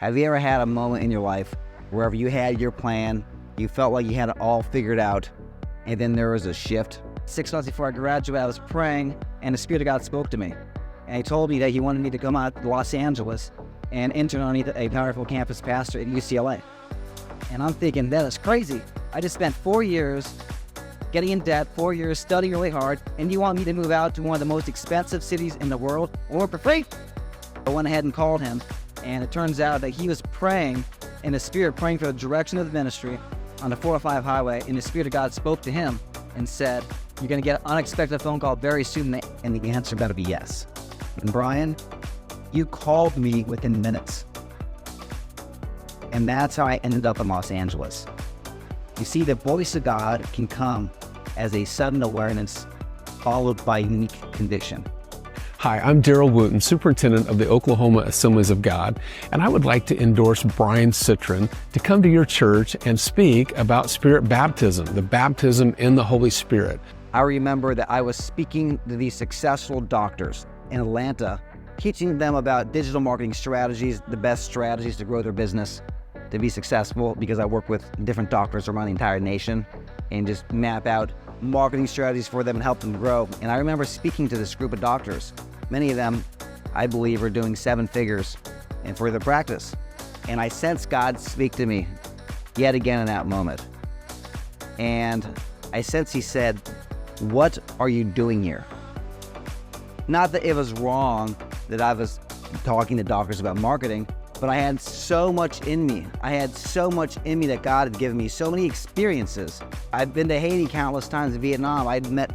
Have you ever had a moment in your life wherever you had your plan, you felt like you had it all figured out, and then there was a shift? 6 months before I graduated, I was praying, and the Spirit of God spoke to me. And He told me that He wanted me to come out to Los Angeles and intern underneath a powerful campus pastor at UCLA. And I'm thinking, that is crazy. I just spent 4 years getting in debt, 4 years studying really hard, and you want me to move out to one of the most expensive cities in the world, or for free? I went ahead and called him, and it turns out that he was praying in the Spirit, praying for the direction of the ministry on the 405 highway, and the Spirit of God spoke to him and said, you're going to get an unexpected phone call very soon, and the answer better be yes. And Bryan, you called me within minutes. And that's how I ended up in Los Angeles. You see, the voice of God can come as a sudden awareness followed by unique conviction. Hi, I'm Daryl Wooten, Superintendent of the Oklahoma Assemblies of God, and I would like to endorse Bryan Citrin to come to your church and speak about Spirit baptism, the baptism in the Holy Spirit. I remember that I was speaking to these successful doctors in Atlanta, teaching them about digital marketing strategies, the best strategies to grow their business, to be successful, because I work with different doctors around the entire nation and just map out marketing strategies for them and help them grow. And I remember speaking to this group of doctors. Many of them, I believe, are doing 7 figures and for their practice. And I sensed God speak to me yet again in that moment. And I sensed He said, what are you doing here? Not that it was wrong that I was talking to doctors about marketing, but I had so much in me. I had so much in me that God had given me, so many experiences. I've been to Haiti countless times, in Vietnam. I'd met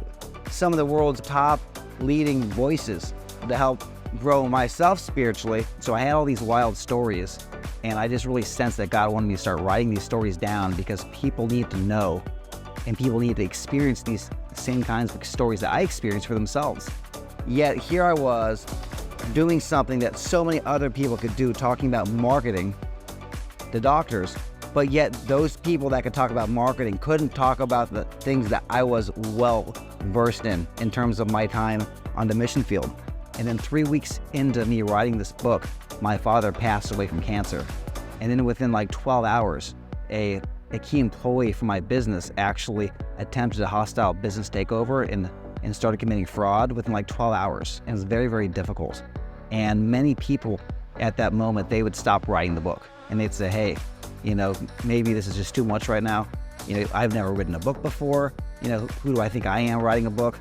some of the world's top leading voices to help grow myself spiritually. So I had all these wild stories, and I just really sensed that God wanted me to start writing these stories down, because people need to know, and people need to experience these same kinds of stories that I experienced for themselves. Yet here I was, doing something that so many other people could do, talking about marketing to doctors, but yet those people that could talk about marketing couldn't talk about the things that I was well versed in terms of my time on the mission field. And then 3 weeks into me writing this book, my father passed away from cancer. And then within like 12 hours, a key employee from my business actually attempted a hostile business takeover and started committing fraud within like 12 hours. And it was very, very difficult. And many people at that moment, they would stop writing the book and they'd say, hey, maybe this is just too much right now. I've never written a book before. Who do I think I am writing a book?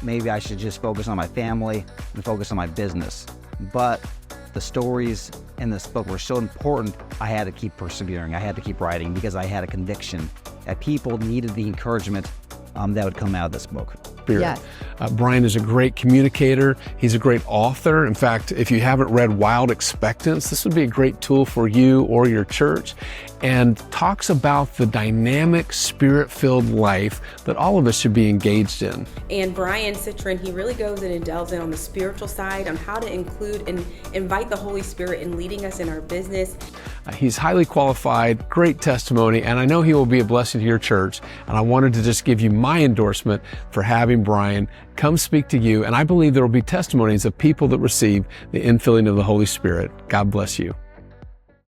Maybe I should just focus on my family and focus on my business. But the stories in this book were so important, I had to keep persevering. I had to keep writing, because I had a conviction that people needed the encouragement that would come out of this book. Yes. Bryan is a great communicator. He's a great author. In fact, if you haven't read Wild Expectance, this would be a great tool for you or your church, and talks about the dynamic, Spirit-filled life that all of us should be engaged in. And Bryan Citrin, he really goes in and delves in on the spiritual side, on how to include and invite the Holy Spirit in leading us in our business. He's highly qualified, great testimony, and I know he will be a blessing to your church. And I wanted to just give you my endorsement for having Bryan come speak to you. And I believe there will be testimonies of people that receive the infilling of the Holy Spirit. God bless you.